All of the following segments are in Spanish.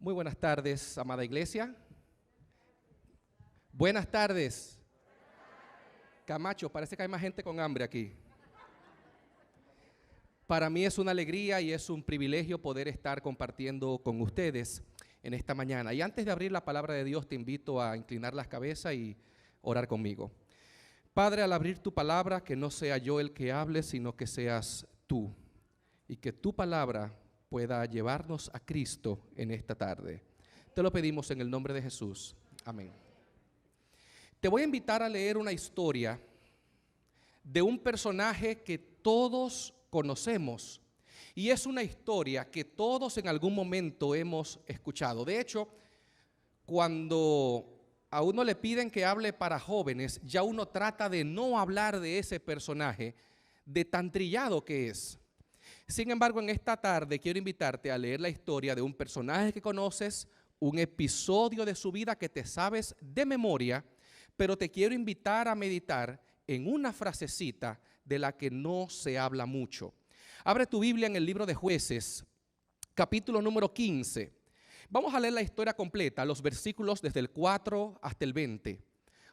Muy buenas tardes, amada iglesia. Buenas tardes. Camacho, parece que hay más gente con hambre aquí. Para mí es una alegría y es un privilegio poder estar compartiendo con ustedes en esta mañana. Y antes de abrir la palabra de Dios, te invito a inclinar las cabezas y orar conmigo. Padre, al abrir tu palabra, que no sea yo el que hable, sino que seas tú. Y que tu palabra pueda llevarnos a Cristo en esta tarde. Te lo pedimos en el nombre de Jesús. Amén. Te voy a invitar a leer una historia de un personaje que todos conocemos. Y es una historia que todos en algún momento hemos escuchado. De hecho, cuando a uno le piden que hable para jóvenes, ya uno trata de no hablar de ese personaje, de tan trillado que es. Sin embargo, en esta tarde quiero invitarte a leer la historia de un personaje que conoces, un episodio de su vida que te sabes de memoria, pero te quiero invitar a meditar en una frasecita de la que no se habla mucho. Abre tu Biblia en el libro de Jueces, capítulo número 15. Vamos a leer la historia completa, los versículos desde el 4 hasta el 20.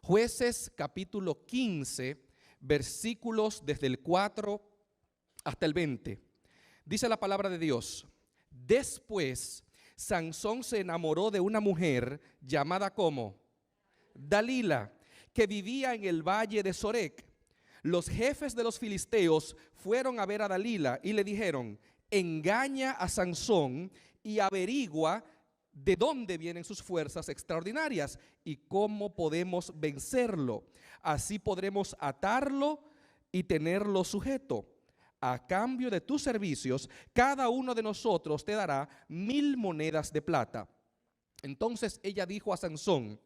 Jueces, capítulo 15, versículos desde el 4 hasta el 20. Dice la palabra de Dios: después Sansón se enamoró de una mujer llamada como Dalila, que vivía en el valle de Sorek. Los jefes de los filisteos fueron a ver a Dalila y le dijeron: engaña a Sansón y averigua de dónde vienen sus fuerzas extraordinarias y cómo podemos vencerlo. Así podremos atarlo y tenerlo sujeto. A cambio de tus servicios, cada uno de nosotros te dará 1000 monedas de plata. Entonces ella dijo a Sansón: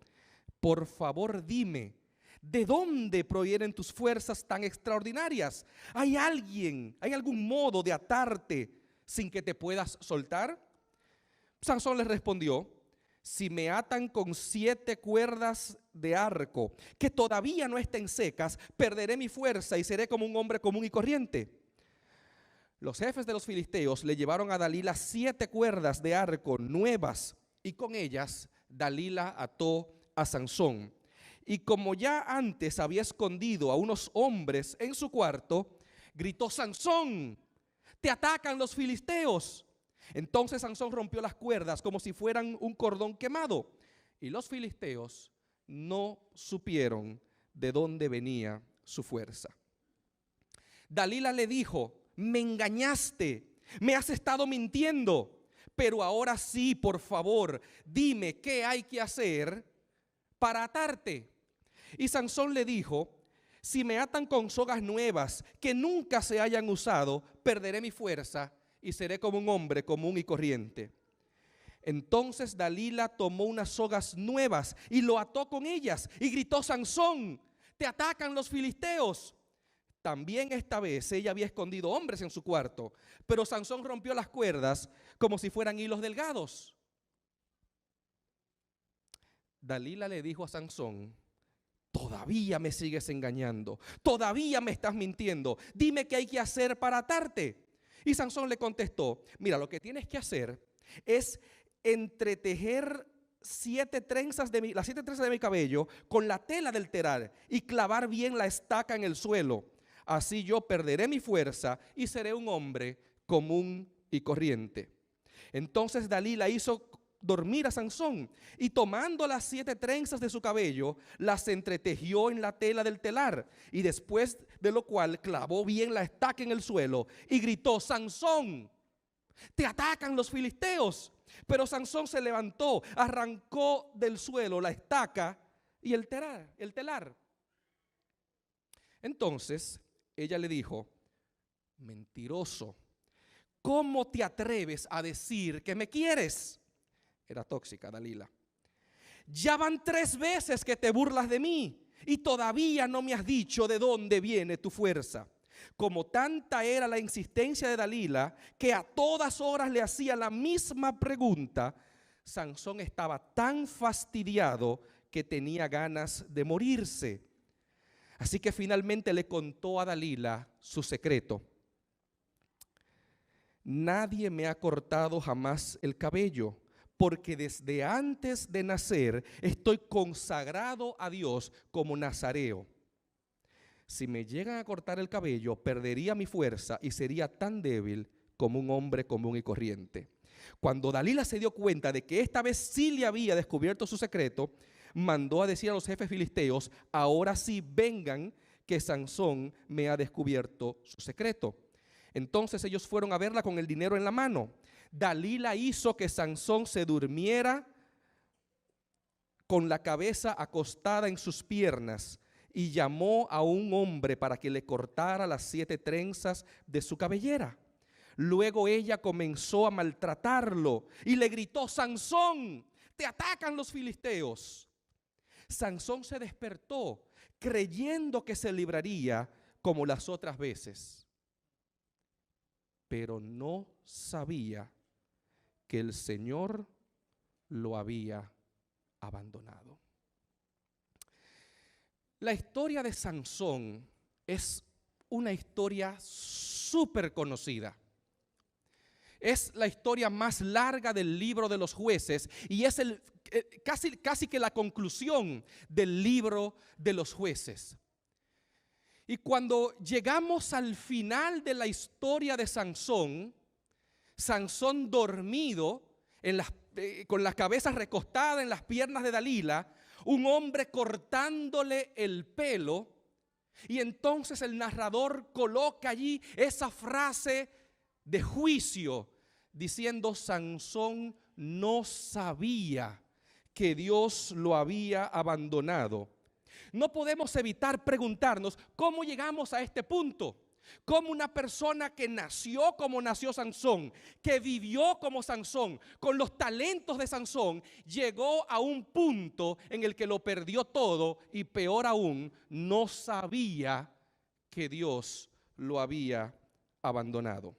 por favor dime, ¿de dónde provienen tus fuerzas tan extraordinarias? ¿Hay algún modo de atarte sin que te puedas soltar? Sansón les respondió: si me atan con 7 cuerdas de arco que todavía no estén secas, perderé mi fuerza y seré como un hombre común y corriente. Los jefes de los filisteos le llevaron a Dalila 7 cuerdas de arco nuevas y con ellas Dalila ató a Sansón. Y como ya antes había escondido a unos hombres en su cuarto, gritó: Sansón, te atacan los filisteos. Entonces Sansón rompió las cuerdas como si fueran un cordón quemado, y los filisteos no supieron de dónde venía su fuerza. Dalila le dijo: me engañaste, me has estado mintiendo, pero ahora sí, por favor, dime qué hay que hacer para atarte. Y Sansón le dijo: si me atan con sogas nuevas que nunca se hayan usado, perderé mi fuerza y seré como un hombre común y corriente. Entonces Dalila tomó unas sogas nuevas y lo ató con ellas y gritó: Sansón, te atacan los filisteos. También esta vez ella había escondido hombres en su cuarto, pero Sansón rompió las cuerdas como si fueran hilos delgados. Dalila le dijo a Sansón: todavía me sigues engañando, todavía me estás mintiendo, dime qué hay que hacer para atarte. Y Sansón le contestó: mira, lo que tienes que hacer es entretejer las 7 trenzas de mi cabello con la tela del telar y clavar bien la estaca en el suelo. Así yo perderé mi fuerza y seré un hombre común y corriente. Entonces Dalila hizo dormir a Sansón y tomando las 7 trenzas de su cabello, las entretejió en la tela del telar, y después de lo cual clavó bien la estaca en el suelo y gritó: Sansón, te atacan los filisteos. Pero Sansón se levantó, arrancó del suelo la estaca y el telar. Entonces ella le dijo: mentiroso, ¿cómo te atreves a decir que me quieres? Era tóxica Dalila. Ya van 3 veces que te burlas de mí y todavía no me has dicho de dónde viene tu fuerza. Como tanta era la insistencia de Dalila, que a todas horas le hacía la misma pregunta, Sansón estaba tan fastidiado que tenía ganas de morirse. Así que finalmente le contó a Dalila su secreto. Nadie me ha cortado jamás el cabello, porque desde antes de nacer estoy consagrado a Dios como nazareo. Si me llegan a cortar el cabello, perdería mi fuerza y sería tan débil como un hombre común y corriente. Cuando Dalila se dio cuenta de que esta vez sí le había descubierto su secreto, mandó a decir a los jefes filisteos: ahora sí vengan, que Sansón me ha descubierto su secreto. Entonces ellos fueron a verla con el dinero en la mano. Dalila hizo que Sansón se durmiera con la cabeza acostada en sus piernas y llamó a un hombre para que le cortara las 7 trenzas de su cabellera. Luego ella comenzó a maltratarlo y le gritó: Sansón, te atacan los filisteos. Sansón se despertó creyendo que se libraría como las otras veces, pero no sabía que el Señor lo había abandonado. La historia de Sansón es una historia súper conocida. Es la historia más larga del libro de los Jueces y es casi que la conclusión del libro de los Jueces. Y cuando llegamos al final de la historia de Sansón, Sansón dormido, con la cabeza recostada en las piernas de Dalila, un hombre cortándole el pelo, y entonces el narrador coloca allí esa frase de juicio, diciendo: Sansón no sabía que Dios lo había abandonado. No podemos evitar preguntarnos cómo llegamos a este punto. Cómo una persona que nació como nació Sansón, que vivió como Sansón, con los talentos de Sansón, llegó a un punto en el que lo perdió todo y peor aún, no sabía que Dios lo había abandonado.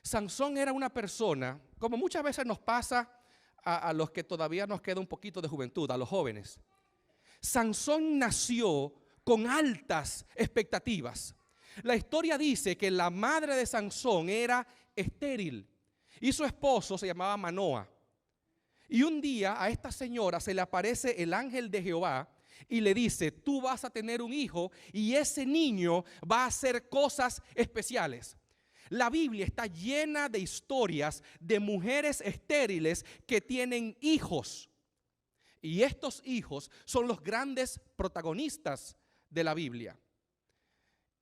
Sansón era una persona, como muchas veces nos pasa a los que todavía nos queda un poquito de juventud, a los jóvenes. Sansón nació con altas expectativas. La historia dice que la madre de Sansón era estéril y su esposo se llamaba Manoa. Y un día a esta señora se le aparece el ángel de Jehová y le dice: tú vas a tener un hijo y ese niño va a hacer cosas especiales. La Biblia está llena de historias de mujeres estériles que tienen hijos. Y estos hijos son los grandes protagonistas de la Biblia.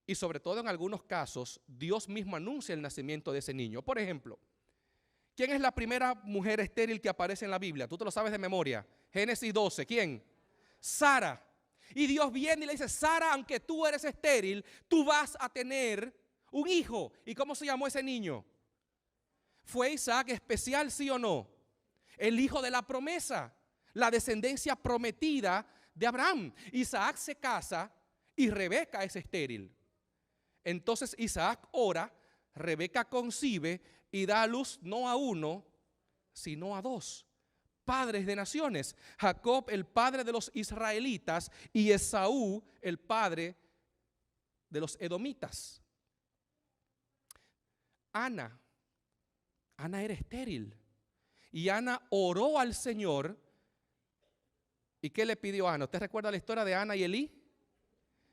Y sobre todo en algunos casos, Dios mismo anuncia el nacimiento de ese niño. Por ejemplo, ¿quién es la primera mujer estéril que aparece en la Biblia? Tú te lo sabes de memoria. Génesis 12, ¿quién? Sara. Y Dios viene y le dice: Sara, aunque tú eres estéril, tú vas a tener un hijo. ¿Y cómo se llamó ese niño? ¿Fue Isaac especial, sí o no? El hijo de la promesa, la descendencia prometida de Abraham. Isaac se casa y Rebeca es estéril. Entonces Isaac ora, Rebeca concibe y da a luz no a uno, sino a 2 padres de naciones. Jacob, el padre de los israelitas, y Esaú, el padre de los edomitas. Ana era estéril y Ana oró al Señor. ¿Y qué le pidió Ana? ¿Usted recuerda la historia de Ana y Elí?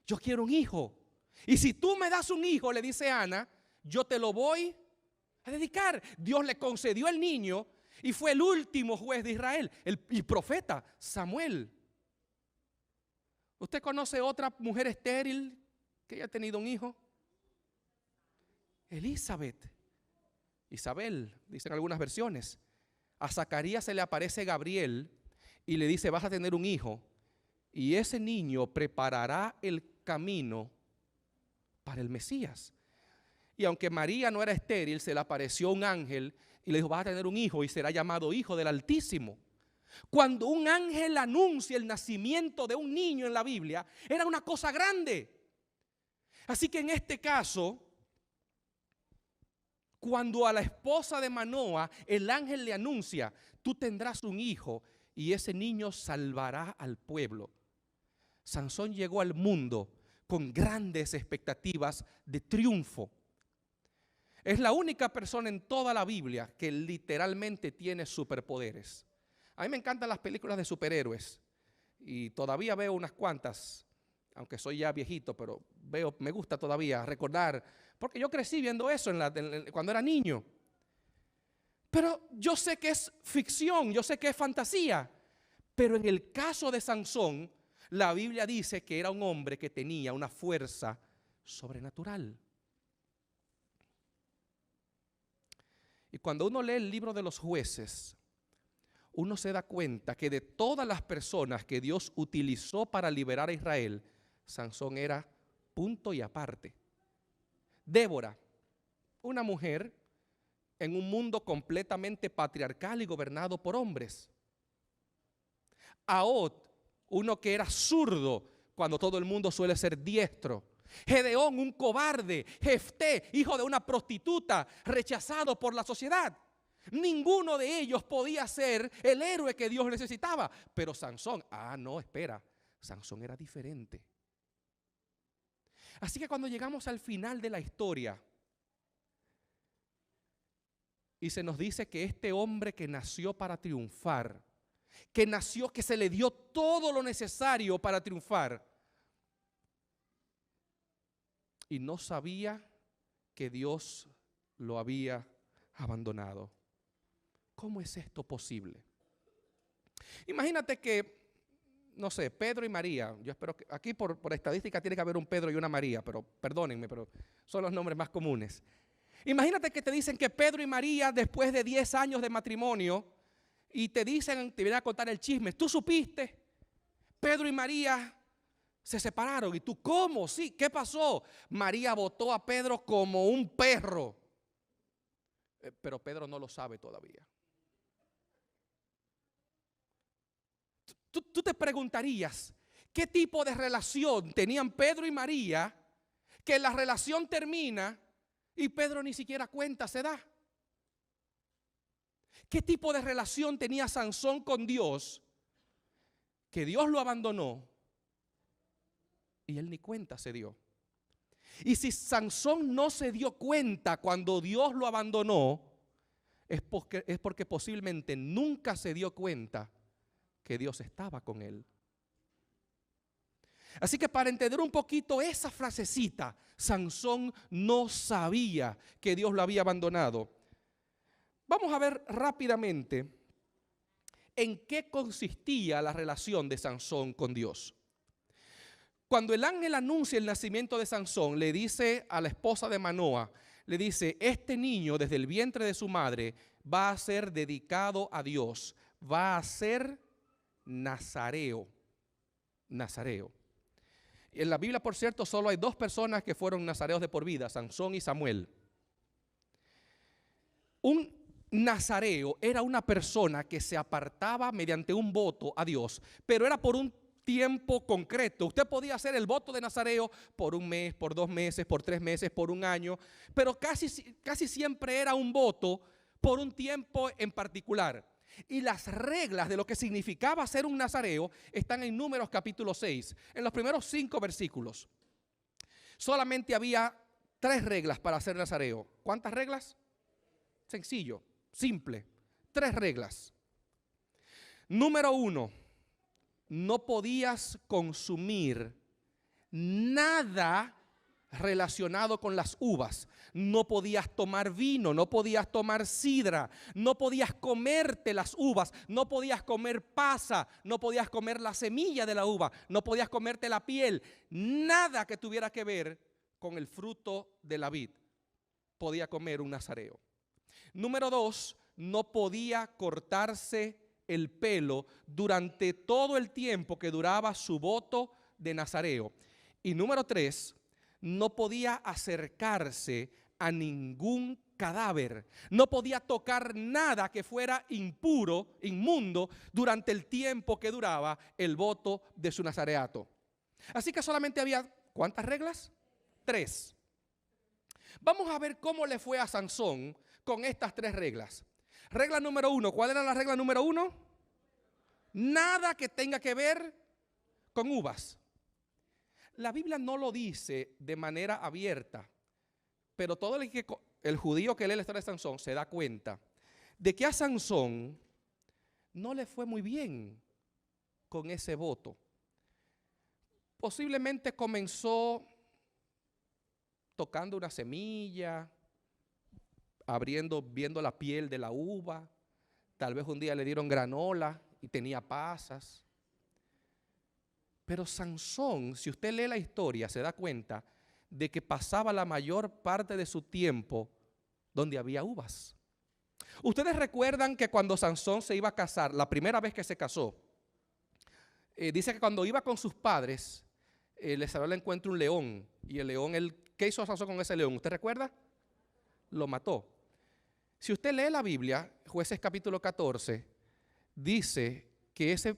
Yo quiero un hijo. Y si tú me das un hijo, le dice Ana, yo te lo voy a dedicar. Dios le concedió el niño y fue el último juez de Israel, el profeta Samuel. ¿Usted conoce otra mujer estéril que haya tenido un hijo? Isabel, dicen algunas versiones. A Zacarías se le aparece Gabriel y le dice: vas a tener un hijo y ese niño preparará el camino para el Mesías. Y aunque María no era estéril, se le apareció un ángel y le dijo: vas a tener un hijo y será llamado Hijo del Altísimo. Cuando un ángel anuncia el nacimiento de un niño en la Biblia, era una cosa grande. Así que en este caso, cuando a la esposa de Manoa el ángel le anuncia: tú tendrás un hijo y ese niño salvará al pueblo, Sansón llegó al mundo con grandes expectativas de triunfo. Es la única persona en toda la Biblia que literalmente tiene superpoderes. A mí me encantan las películas de superhéroes y todavía veo unas cuantas, aunque soy ya viejito, pero me gusta todavía recordar, porque yo crecí viendo eso cuando era niño. Pero yo sé que es ficción, yo sé que es fantasía, pero en el caso de Sansón, la Biblia dice que era un hombre que tenía una fuerza sobrenatural. Y cuando uno lee el libro de los Jueces, uno se da cuenta que de todas las personas que Dios utilizó para liberar a Israel, Sansón era punto y aparte. Débora, una mujer en un mundo completamente patriarcal y gobernado por hombres. Ahod, uno que era zurdo cuando todo el mundo suele ser diestro. Gedeón, un cobarde. Jefté, hijo de una prostituta, rechazado por la sociedad. Ninguno de ellos podía ser el héroe que Dios necesitaba. Pero Sansón, no, espera, Sansón era diferente. Así que cuando llegamos al final de la historia y se nos dice que este hombre que nació para triunfar, que se le dio todo lo necesario para triunfar, y no sabía que Dios lo había abandonado. ¿Cómo es esto posible? Imagínate que, no sé, Pedro y María, yo espero que aquí por estadística tiene que haber un Pedro y una María, pero perdónenme, pero son los nombres más comunes. Imagínate que te dicen que Pedro y María, después de 10 años de matrimonio, y te vienen a contar el chisme, ¿tú supiste? Pedro y María se separaron. ¿Y tú cómo? Sí, ¿qué pasó? María botó a Pedro como un perro. Pero Pedro no lo sabe todavía. Tú te preguntarías, ¿qué tipo de relación tenían Pedro y María que la relación termina y Pedro ni siquiera cuenta se da? ¿Qué tipo de relación tenía Sansón con Dios que Dios lo abandonó y él ni cuenta se dio? Y si Sansón no se dio cuenta cuando Dios lo abandonó, es porque posiblemente nunca se dio cuenta que Dios estaba con él. Así que para entender un poquito esa frasecita, Sansón no sabía que Dios lo había abandonado. Vamos a ver rápidamente en qué consistía la relación de Sansón con Dios. Cuando el ángel anuncia el nacimiento de Sansón, le dice a la esposa de Manoa, le dice, este niño desde el vientre de su madre va a ser dedicado a Dios, va a ser nazareo. Nazareo. En la Biblia, por cierto, solo hay 2 personas que fueron nazareos de por vida, Sansón y Samuel. Un nazareo era una persona que se apartaba mediante un voto a Dios, pero era por un tiempo concreto. Usted podía hacer el voto de nazareo por 1 mes, por 2 meses, por 3 meses, por 1 año, pero casi siempre era un voto por un tiempo en particular. Y las reglas de lo que significaba ser un nazareo están en Números capítulo 6, en los primeros 5 versículos. Solamente había 3 reglas para ser nazareo. ¿Cuántas reglas? Sencillo, simple, 3 reglas. Número 1, no podías consumir nada relacionado con las uvas. No podías tomar vino, no podías tomar sidra, no podías comerte las uvas, no podías comer pasa, no podías comer la semilla de la uva, no podías comerte la piel. Nada que tuviera que ver con el fruto de la vid podía comer un nazareo. Número 2, no podía cortarse el pelo durante todo el tiempo que duraba su voto de nazareo. Y número 3, no podía acercarse a ningún cadáver. No podía tocar nada que fuera impuro, inmundo, durante el tiempo que duraba el voto de su nazareato. Así que solamente había, ¿cuántas reglas? 3. Vamos a ver cómo le fue a Sansón con estas 3 reglas. Regla número 1, ¿cuál era la regla número 1? Nada que tenga que ver con uvas. La Biblia no lo dice de manera abierta, pero todo el que el judío que lee la historia de Sansón se da cuenta de que a Sansón no le fue muy bien con ese voto. Posiblemente comenzó tocando una semilla, viendo la piel de la uva. Tal vez un día le dieron granola y tenía pasas. Pero Sansón, si usted lee la historia, se da cuenta de que pasaba la mayor parte de su tiempo donde había uvas. Ustedes recuerdan que cuando Sansón se iba a casar, la primera vez que se casó, dice que cuando iba con sus padres, le salió al encuentro un león. Y el león, ¿qué hizo Sansón con ese león? ¿Usted recuerda? Lo mató. Si usted lee la Biblia, Jueces capítulo 14, dice que ese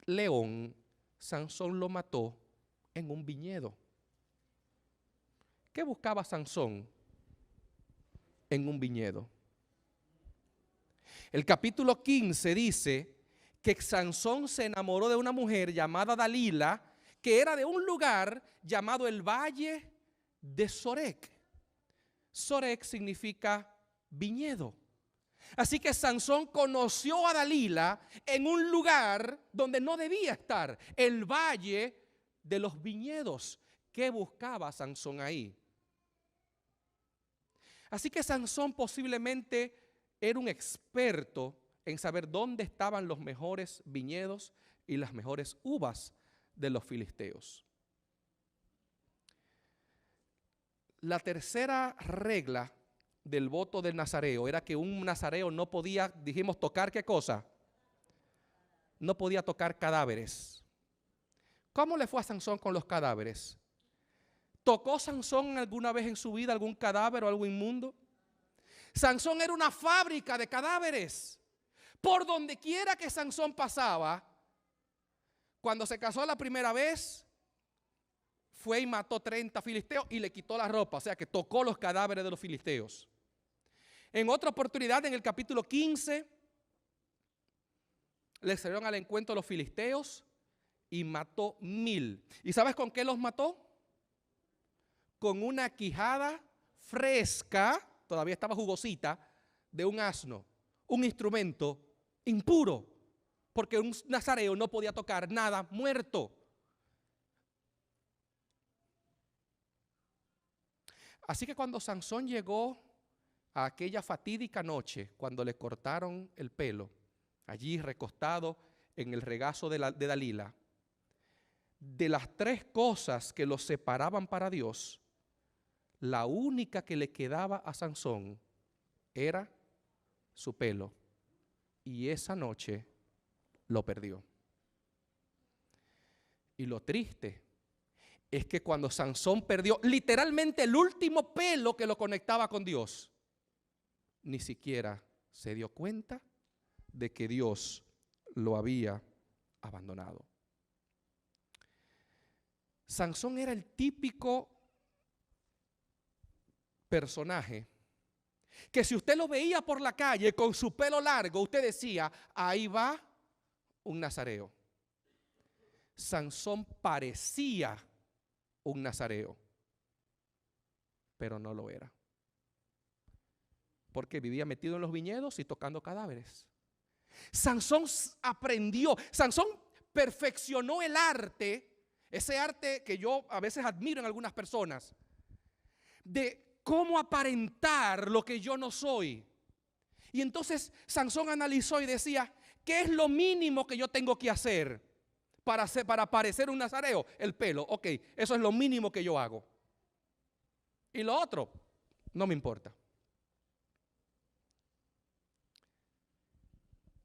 león, Sansón lo mató en un viñedo. ¿Qué buscaba Sansón en un viñedo? El capítulo 15 dice que Sansón se enamoró de una mujer llamada Dalila, que era de un lugar llamado el Valle de Sorek. Sorek significa viñedo. Así que Sansón conoció a Dalila en un lugar donde no debía estar, el Valle de los Viñedos. ¿Qué buscaba Sansón ahí? Así que Sansón posiblemente era un experto en saber dónde estaban los mejores viñedos y las mejores uvas de los filisteos. La tercera regla del voto del nazareo era que un nazareo no podía, dijimos, tocar ¿qué cosa? No podía tocar cadáveres. ¿Cómo le fue a Sansón con los cadáveres? ¿Tocó Sansón alguna vez en su vida algún cadáver o algo inmundo? Sansón era una fábrica de cadáveres. Por donde quiera que Sansón pasaba, cuando se casó la primera vez, fue y mató 30 filisteos y le quitó la ropa, o sea que tocó los cadáveres de los filisteos. En otra oportunidad, en el capítulo 15, le salieron al encuentro los filisteos y mató 1000. ¿Y sabes con qué los mató? Con una quijada fresca, todavía estaba jugosita, de un asno, un instrumento impuro, porque un nazareo no podía tocar nada muerto. Así que cuando Sansón llegó a aquella fatídica noche, cuando le cortaron el pelo, allí recostado en el regazo de Dalila, de las 3 cosas que los separaban para Dios, la única que le quedaba a Sansón era su pelo. Y esa noche lo perdió. Y lo triste es que cuando Sansón perdió literalmente el último pelo que lo conectaba con Dios, ni siquiera se dio cuenta de que Dios lo había abandonado. Sansón era el típico personaje que si usted lo veía por la calle con su pelo largo, usted decía, ahí va un nazareo. Sansón parecía un nazareo, pero no lo era, porque vivía metido en los viñedos y tocando cadáveres. Sansón aprendió, Sansón perfeccionó el arte, ese arte que yo a veces admiro en algunas personas, de cómo aparentar lo que yo no soy. Y entonces Sansón analizó y decía, ¿qué es lo mínimo que yo tengo que hacer para parecer un nazareo? El pelo, ok, eso es lo mínimo que yo hago. Y lo otro, no me importa.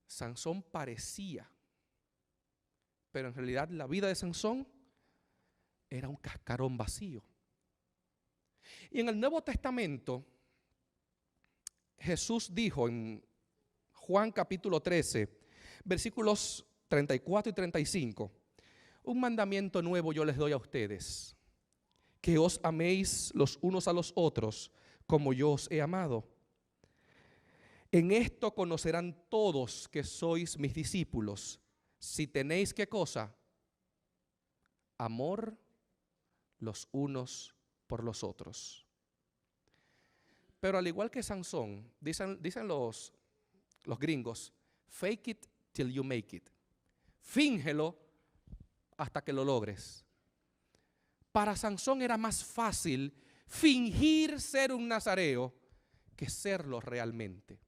Sansón parecía, pero en realidad la vida de Sansón era un cascarón vacío. Y en el Nuevo Testamento, Jesús dijo en Juan capítulo 13, versículos 34 y 35, un mandamiento nuevo yo les doy a ustedes, que os améis los unos a los otros como yo os he amado. En esto conocerán todos que sois mis discípulos, si tenéis ¿qué cosa? Amor los unos por los otros. Pero al igual que Sansón, dicen los gringos, fake it till you make it. Fíngelo hasta que lo logres. Para Sansón era más fácil fingir ser un nazareo que serlo realmente.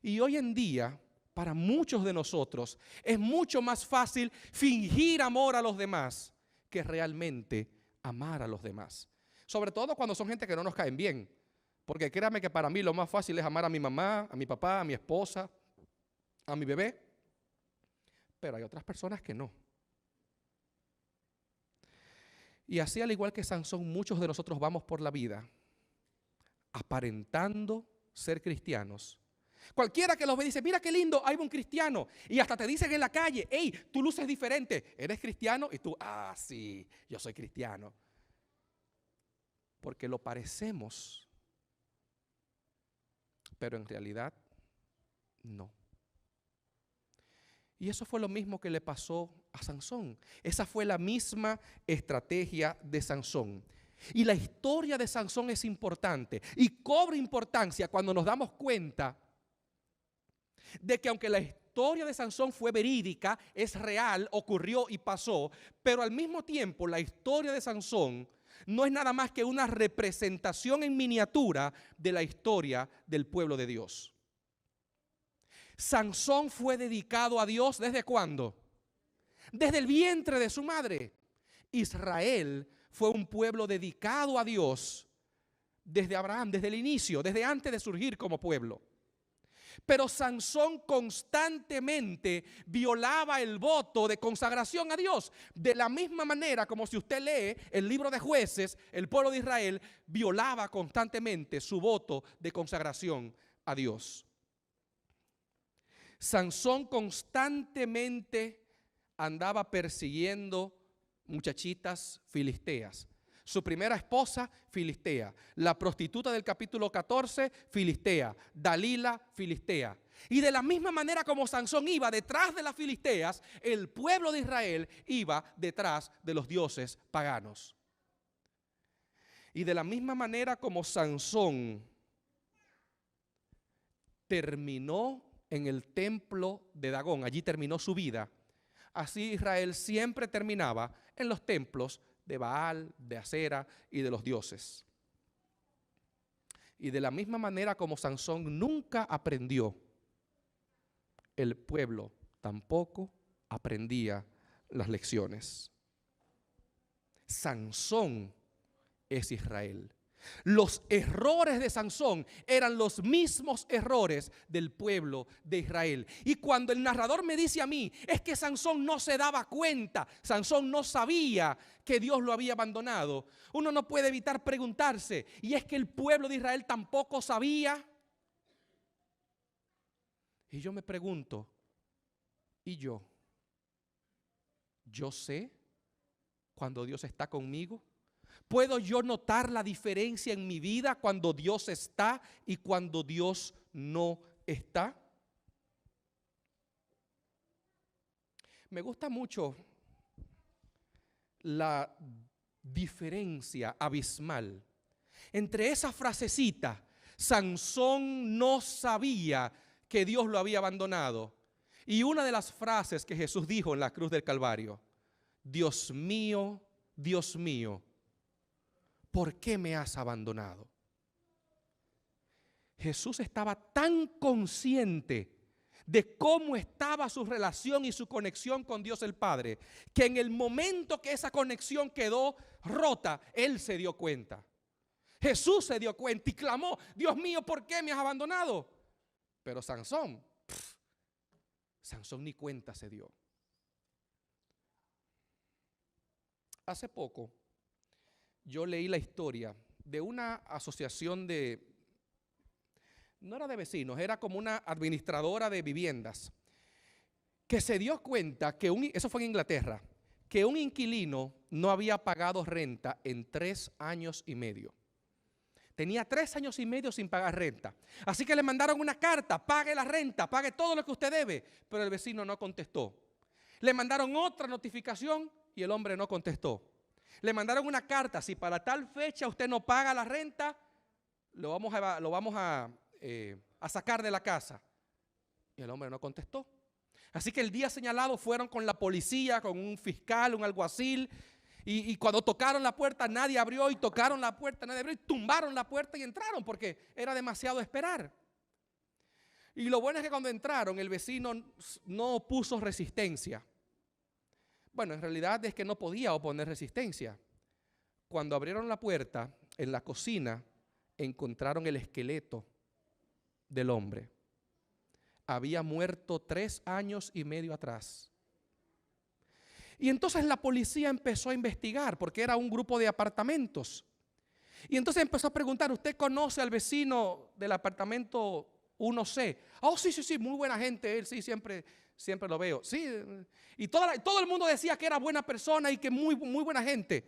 Y hoy en día, para muchos de nosotros, es mucho más fácil fingir amor a los demás que realmente amar a los demás. Sobre todo cuando son gente que no nos caen bien. Porque créame que para mí lo más fácil es amar a mi mamá, a mi papá, a mi esposa, a mi bebé. Pero hay otras personas que no. Y así, al igual que Sansón, muchos de nosotros vamos por la vida aparentando ser cristianos. Cualquiera que los ve dice, mira qué lindo, hay un cristiano. Y hasta te dicen en la calle, hey, tú luces diferente, ¿eres cristiano? Y tú, sí, yo soy cristiano. Porque lo parecemos, pero en realidad no. Y eso fue lo mismo que le pasó a Sansón. Esa fue la misma estrategia de Sansón. Y la historia de Sansón es importante y cobra importancia cuando nos damos cuenta de que aunque la historia de Sansón fue verídica, es real, ocurrió y pasó, pero al mismo tiempo la historia de Sansón no es nada más que una representación en miniatura de la historia del pueblo de Dios. Sansón fue dedicado a Dios ¿desde cuándo? Desde el vientre de su madre. Israel fue un pueblo dedicado a Dios desde Abraham, desde el inicio, desde antes de surgir como pueblo. Pero Sansón constantemente violaba el voto de consagración a Dios. De la misma manera como si usted lee el libro de Jueces, el pueblo de Israel violaba constantemente su voto de consagración a Dios. Sansón constantemente andaba persiguiendo muchachitas filisteas. Su primera esposa, filistea. La prostituta del capítulo 14, filistea. Dalila, filistea. Y de la misma manera como Sansón iba detrás de las filisteas, el pueblo de Israel iba detrás de los dioses paganos. Y de la misma manera como Sansón terminó en el templo de Dagón, allí terminó su vida, así Israel siempre terminaba en los templos de Baal, de Acera y de los dioses. Y de la misma manera como Sansón nunca aprendió, el pueblo tampoco aprendía las lecciones. Sansón es Israel. Los errores de Sansón eran los mismos errores del pueblo de Israel. Y cuando el narrador me dice a mí, es que Sansón no se daba cuenta, Sansón no sabía que Dios lo había abandonado, uno no puede evitar preguntarse, ¿y es que el pueblo de Israel tampoco sabía? Y yo me pregunto, ¿y yo? ¿Yo sé cuando Dios está conmigo? ¿Puedo yo notar la diferencia en mi vida cuando Dios está y cuando Dios no está? Me gusta mucho la diferencia abismal entre esa frasecita, Sansón no sabía que Dios lo había abandonado, y una de las frases que Jesús dijo en la cruz del Calvario, Dios mío, ¿por qué me has abandonado? Jesús estaba tan consciente de cómo estaba su relación y su conexión con Dios el Padre, que en el momento que esa conexión quedó rota, Él se dio cuenta. Jesús se dio cuenta y clamó, Dios mío, ¿por qué me has abandonado? Pero Sansón ni cuenta se dio. Hace poco yo leí la historia de una asociación no era de vecinos, era como una administradora de viviendas, que se dio cuenta que, eso fue en Inglaterra, que un inquilino no había pagado renta en 3 años y medio. Tenía 3 años y medio sin pagar renta. Así que le mandaron una carta, pague la renta, pague todo lo que usted debe, pero el vecino no contestó. Le mandaron otra notificación y el hombre no contestó. Le mandaron una carta, si para tal fecha usted no paga la renta, lo vamos a sacar de la casa. Y el hombre no contestó. Así que el día señalado fueron con la policía, con un fiscal, un alguacil. Y cuando tocaron la puerta nadie abrió, y tocaron la puerta nadie abrió, y tumbaron la puerta y entraron porque era demasiado esperar. Y lo bueno es que cuando entraron el vecino no opuso resistencia. Bueno, en realidad es que no podía oponer resistencia. Cuando abrieron la puerta, en la cocina encontraron el esqueleto del hombre. Había muerto 3 años y medio atrás. Y entonces la policía empezó a investigar porque era un grupo de apartamentos. Y entonces empezó a preguntar: ¿usted conoce al vecino del apartamento 1C? Oh, sí, muy buena gente, él sí, siempre lo veo. Sí, y todo el mundo decía que era buena persona y que muy buena gente.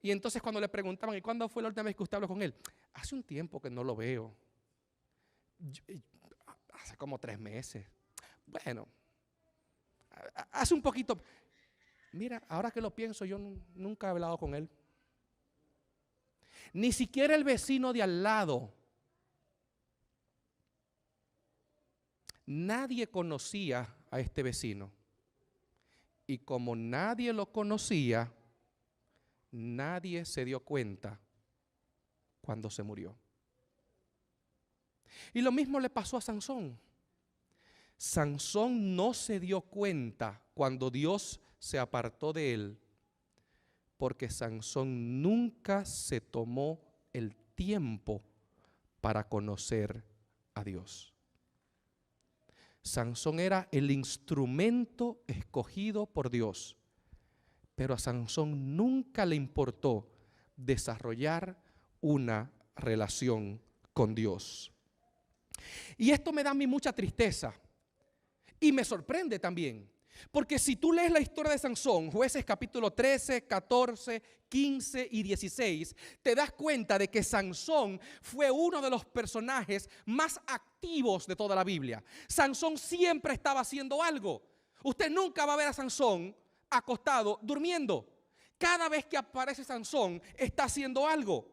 Y entonces cuando le preguntaban: ¿y cuándo fue la última vez que usted habló con él? Hace un tiempo que no lo veo. Hace como 3 meses. Bueno, hace un poquito. Mira, ahora que lo pienso, yo nunca he hablado con él. Ni siquiera el vecino de al lado. Nadie conocía a este vecino. Y como nadie lo conocía, nadie se dio cuenta cuando se murió. Y lo mismo le pasó a Sansón. Sansón no se dio cuenta cuando Dios se apartó de él, porque Sansón nunca se tomó el tiempo para conocer a Dios. Sansón era el instrumento escogido por Dios, pero a Sansón nunca le importó desarrollar una relación con Dios. Y esto me da a mí mucha tristeza y me sorprende también, porque si tú lees la historia de Sansón, Jueces capítulo 13, 14, 15 y 16, te das cuenta de que Sansón fue uno de los personajes más activos de toda la Biblia. Sansón siempre estaba haciendo algo. Usted nunca va a ver a Sansón acostado durmiendo. Cada vez que aparece Sansón está haciendo algo.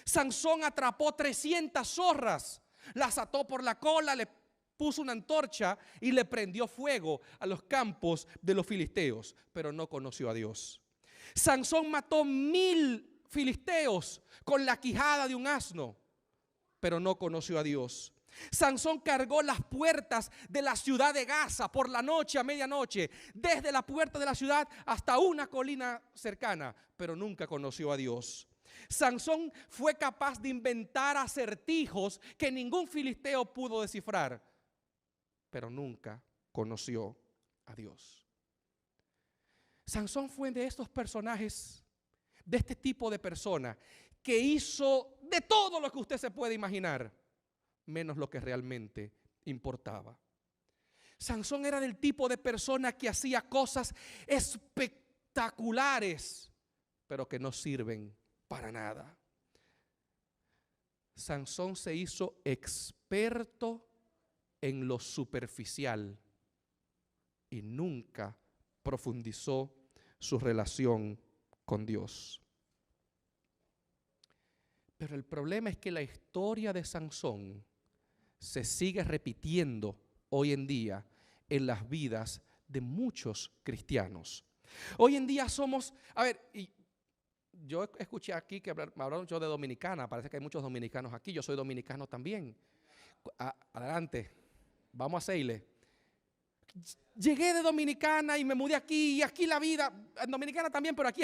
Sansón atrapó 300 zorras, las ató por la cola, le puso una antorcha y le prendió fuego a los campos de los filisteos, pero no conoció a Dios. Sansón mató 1000 filisteos con la quijada de un asno, pero no conoció a Dios. Sansón cargó las puertas de la ciudad de Gaza por la noche a medianoche, desde la puerta de la ciudad hasta una colina cercana, pero nunca conoció a Dios. Sansón fue capaz de inventar acertijos que ningún filisteo pudo descifrar, pero nunca conoció a Dios. Sansón fue de estos personajes, de este tipo de persona, que hizo de todo lo que usted se puede imaginar, menos lo que realmente importaba. Sansón era del tipo de persona que hacía cosas espectaculares, pero que no sirven para nada. Sansón se hizo experto en lo superficial y nunca profundizó su relación con Dios. Pero el problema es que la historia de Sansón se sigue repitiendo hoy en día en las vidas de muchos cristianos. Hoy en día somos, y yo escuché aquí que hablaron mucho de Dominicana, parece que hay muchos dominicanos aquí, yo soy dominicano también. Adelante, vamos a Seile. Llegué de Dominicana y me mudé aquí, y aquí la vida, en Dominicana también, pero aquí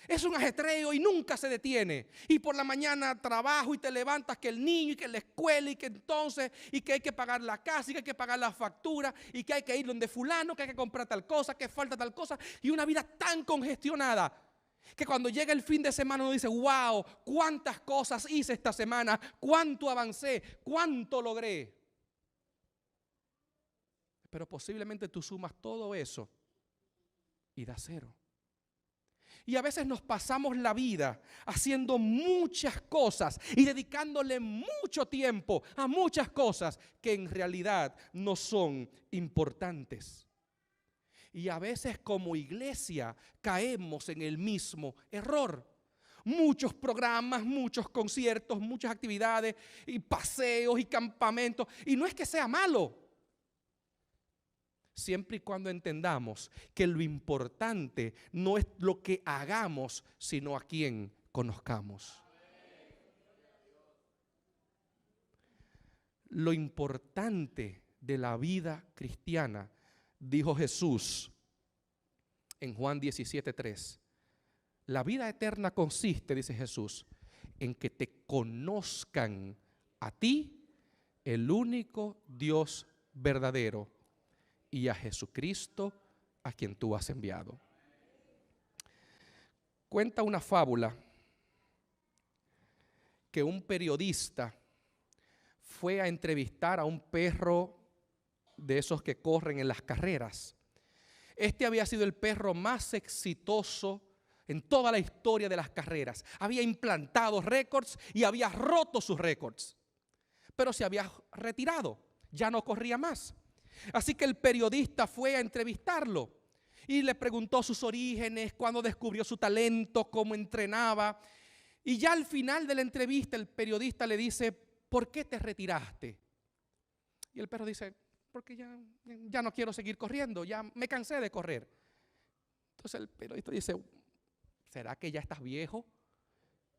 es un ajetreo y nunca se detiene. Y por la mañana trabajo y te levantas que el niño y que la escuela y que entonces, y que hay que pagar la casa y que hay que pagar la factura y que hay que ir donde fulano, que hay que comprar tal cosa, que falta tal cosa, y una vida tan congestionada que cuando llega el fin de semana uno dice: wow, cuántas cosas hice esta semana, cuánto avancé, cuánto logré. Pero posiblemente tú sumas todo eso y da 0. Y a veces nos pasamos la vida haciendo muchas cosas y dedicándole mucho tiempo a muchas cosas que en realidad no son importantes. Y a veces como iglesia caemos en el mismo error. muchos programas, muchos conciertos, muchas actividades y paseos y campamentos. Y no es que sea malo, siempre y cuando entendamos que lo importante no es lo que hagamos, sino a quién conozcamos. Lo importante de la vida cristiana, dijo Jesús en Juan 17:3. La vida eterna consiste, dice Jesús, en que te conozcan a ti, el único Dios verdadero, y a Jesucristo, a quien tú has enviado. Cuenta una fábula que un periodista fue a entrevistar a un perro de esos que corren en las carreras. Este había sido el perro más exitoso en toda la historia de las carreras. Había implantado récords y había roto sus récords. Pero se había retirado, ya no corría más. Así que el periodista fue a entrevistarlo y le preguntó sus orígenes, cuándo descubrió su talento, cómo entrenaba. Y ya al final de la entrevista el periodista le dice: ¿por qué te retiraste? Y el perro dice: porque ya no quiero seguir corriendo, ya me cansé de correr. Entonces el periodista dice: ¿será que ya estás viejo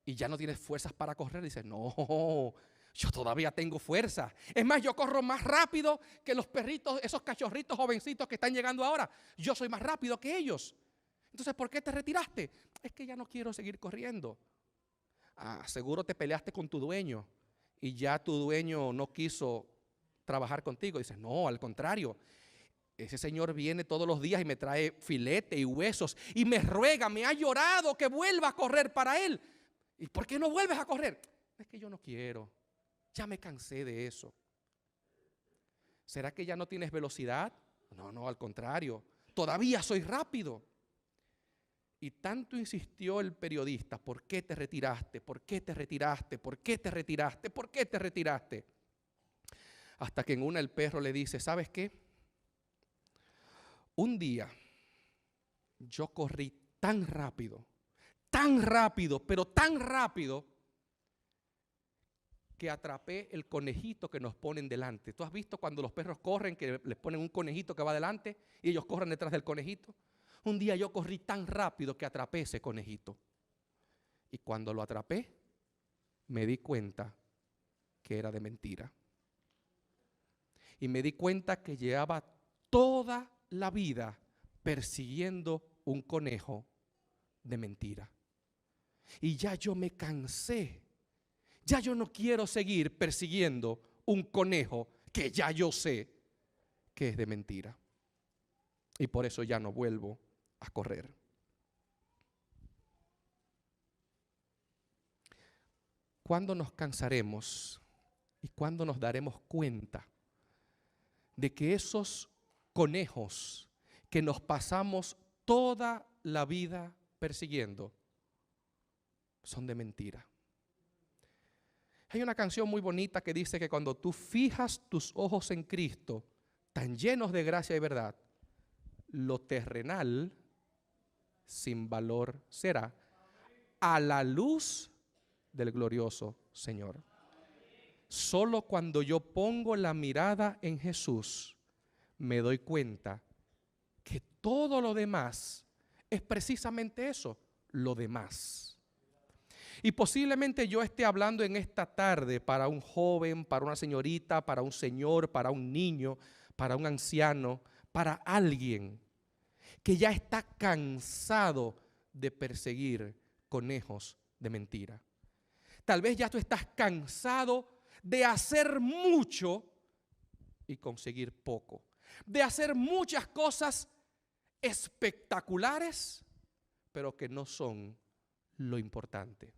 y ya no tienes fuerzas para correr? Dice: no, yo todavía tengo fuerza. Es más, yo corro más rápido que los perritos, esos cachorritos jovencitos que están llegando ahora. Yo soy más rápido que ellos. Entonces, ¿por qué te retiraste? Es que ya no quiero seguir corriendo. Seguro te peleaste con tu dueño y ya tu dueño no quiso trabajar contigo. Dice: no, al contrario. Ese señor viene todos los días y me trae filete y huesos y me ruega, me ha llorado que vuelva a correr para él. ¿Y por qué no vuelves a correr? Es que yo no quiero, ya me cansé de eso. ¿Será que ya no tienes velocidad? No, al contrario, todavía soy rápido. Y tanto insistió el periodista: ¿por qué te retiraste? ¿Por qué te retiraste? ¿Por qué te retiraste? ¿Por qué te retiraste? Hasta que en una el perro le dice: ¿sabes qué? Un día yo corrí tan rápido, pero tan rápido, que atrapé el conejito que nos ponen delante. ¿Tú has visto cuando los perros corren que les ponen un conejito que va delante y ellos corren detrás del conejito? Un día yo corrí tan rápido que atrapé ese conejito. Y cuando lo atrapé, me di cuenta que era de mentira. Y me di cuenta que llevaba toda la vida persiguiendo un conejo de mentira. Y ya yo me cansé. Ya yo no quiero seguir persiguiendo un conejo que ya yo sé que es de mentira. Y por eso ya no vuelvo a correr. ¿Cuándo nos cansaremos y cuándo nos daremos cuenta de que esos conejos que nos pasamos toda la vida persiguiendo son de mentira? Hay una canción muy bonita que dice que cuando tú fijas tus ojos en Cristo, tan llenos de gracia y verdad, lo terrenal sin valor será a la luz del glorioso Señor. Solo cuando yo pongo la mirada en Jesús, me doy cuenta que todo lo demás es precisamente eso, lo demás. Y posiblemente yo esté hablando en esta tarde para un joven, para una señorita, para un señor, para un niño, para un anciano, para alguien que ya está cansado de perseguir conejos de mentira. Tal vez ya tú estás cansado de hacer mucho y conseguir poco, de hacer muchas cosas espectaculares, pero que no son lo importante.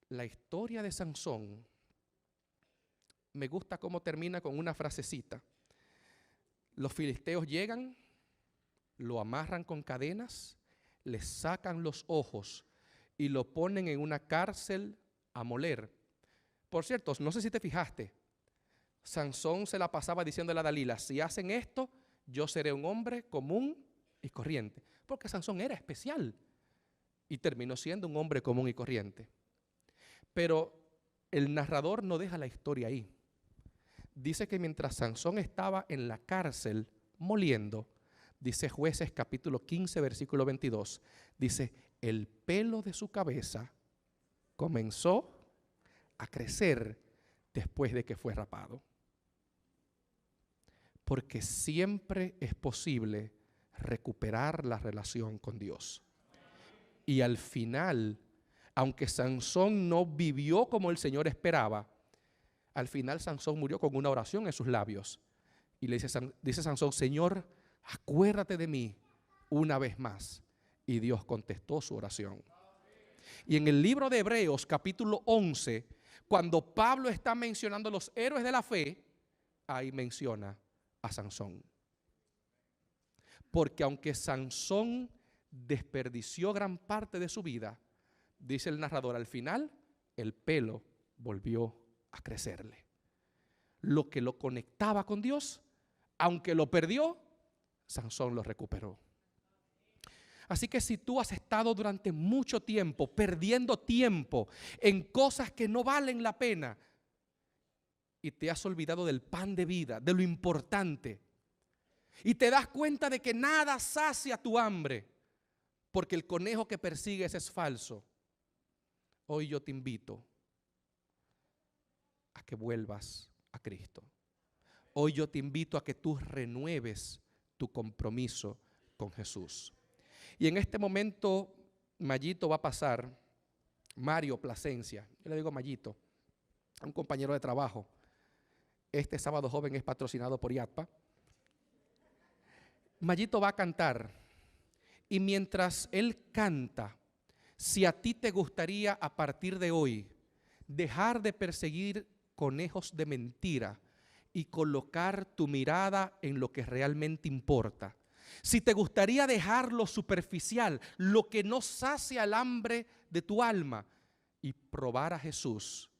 La historia de Sansón me gusta cómo termina con una frasecita. Los filisteos llegan, lo amarran con cadenas, le sacan los ojos y lo ponen en una cárcel a moler. Por cierto, no sé si te fijaste, Sansón se la pasaba diciéndole a Dalila: si hacen esto, yo seré un hombre común y corriente. Porque Sansón era especial. y terminó siendo un hombre común y corriente. Pero el narrador no deja la historia ahí. Dice que mientras Sansón estaba en la cárcel moliendo, dice Jueces capítulo 15, versículo 22, dice, el pelo de su cabeza comenzó a crecer después de que fue rapado. Porque siempre es posible recuperar la relación con Dios. Y al final, aunque Sansón no vivió como el Señor esperaba, al final Sansón murió con una oración en sus labios. Y le dice Sansón, Señor, acuérdate de mí una vez más. Y Dios contestó su oración. Y en el libro de Hebreos, capítulo 11, cuando Pablo está mencionando los héroes de la fe, ahí menciona a Sansón. Porque aunque Sansón desperdició gran parte de su vida, dice el narrador, al final el pelo volvió a crecerle. Lo que lo conectaba con Dios, aunque lo perdió, Sansón lo recuperó. Así que si tú has estado durante mucho tiempo perdiendo tiempo en cosas que no valen la pena y te has olvidado del pan de vida, de lo importante, y te das cuenta de que nada sacia tu hambre porque el conejo que persigues es falso, hoy yo te invito a que vuelvas a Cristo. Hoy yo te invito a que tú renueves tu compromiso con Jesús. Y en este momento Mayito va a pasar, Mario Plasencia, yo le digo Mayito, un compañero de trabajo. Este sábado joven es patrocinado por IATPA. Mayito va a cantar y mientras él canta, si a ti te gustaría a partir de hoy dejar de perseguir conejos de mentira y colocar tu mirada en lo que realmente importa, si te gustaría dejar lo superficial, lo que no sacia el hambre de tu alma y probar a Jesús,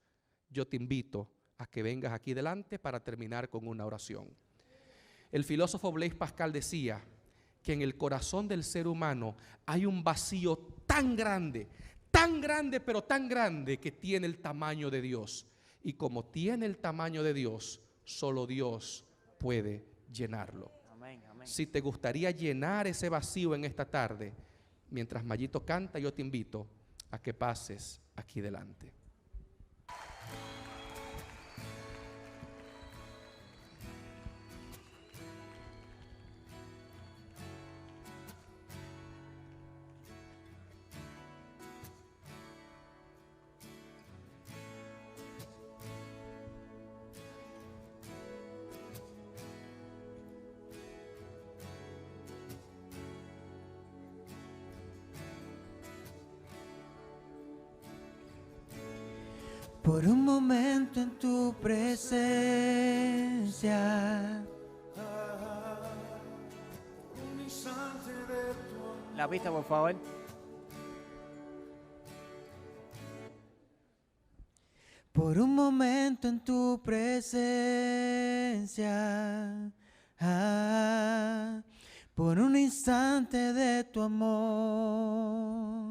yo te invito a que vengas aquí delante para terminar con una oración. El filósofo Blaise Pascal decía que en el corazón del ser humano hay un vacío tan grande, pero tan grande que tiene el tamaño de Dios. Y como tiene el tamaño de Dios, solo Dios puede llenarlo. Amén, amén. Si te gustaría llenar ese vacío en esta tarde, mientras Mayito canta, yo te invito a que pases aquí delante. Por un momento en tu presencia, la pista, por favor. Por un momento en tu presencia, por un instante de tu amor,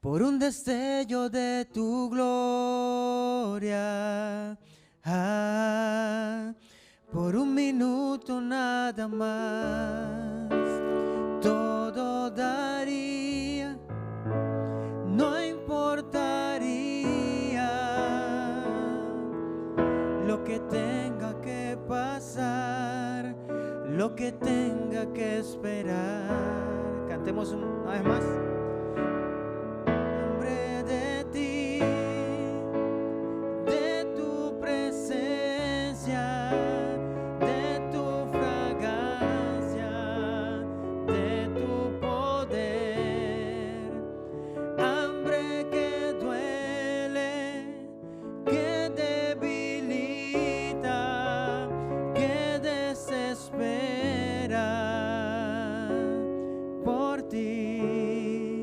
por un destello de tu gloria, por un minuto nada más, todo daría, no importaría lo que tenga que pasar, lo que tenga que esperar. Cantemos una vez más. Por ti.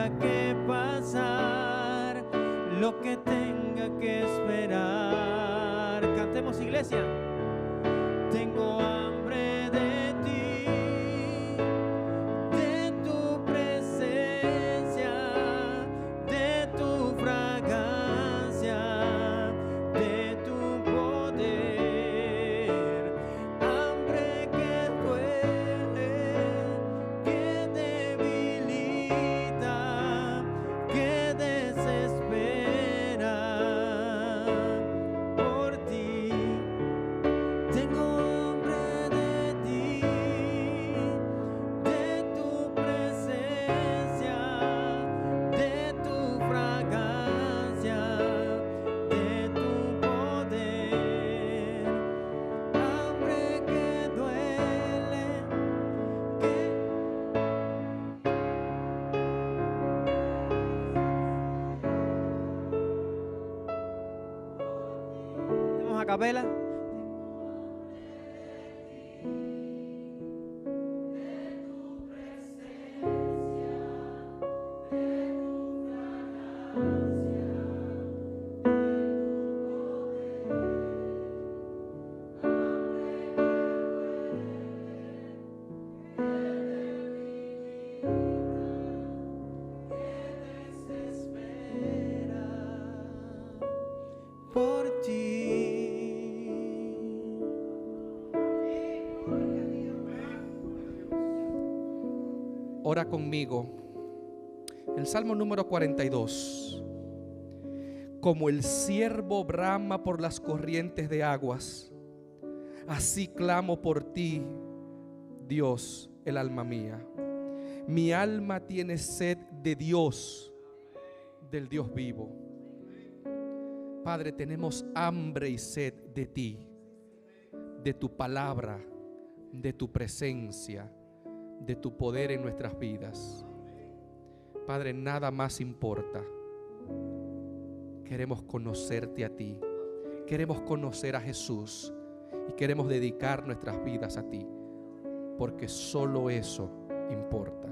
tenga que pasar, lo que tenga que esperar. Cantemos, iglesia. Tengo hambre de ti, de tu presencia, de tu fragancia, de tu poder. Hambre que duele, que debilita, que desespera por ti. Tengo hambre de ti, de tu presencia, de tu fragancia, de tu poder. Hambre que duele, Tenemos a capela. Por ti. Ora conmigo. El Salmo número 42. Como el ciervo brama por las corrientes de aguas, así clamo por ti, Dios, el alma mía. Mi alma tiene sed de Dios, del Dios vivo. Padre, tenemos hambre y sed de ti, de tu palabra, de tu presencia, de tu poder en nuestras vidas. Padre, nada más importa. Queremos conocerte a ti, queremos conocer a Jesús y queremos dedicar nuestras vidas a ti, porque solo eso importa.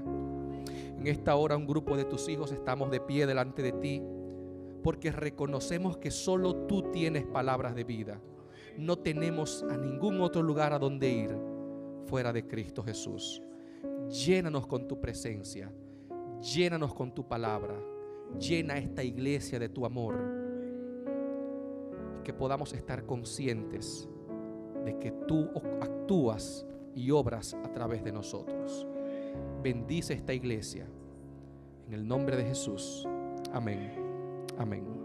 En esta hora un grupo de tus hijos estamos de pie delante de ti, porque reconocemos que solo tú tienes palabras de vida. No tenemos a ningún otro lugar a donde ir fuera de Cristo Jesús. Llénanos con tu presencia, llénanos con tu palabra, llena esta iglesia de tu amor, que podamos estar conscientes de que tú actúas y obras a través de nosotros. Bendice esta iglesia en el nombre de Jesús. Amén. Amén.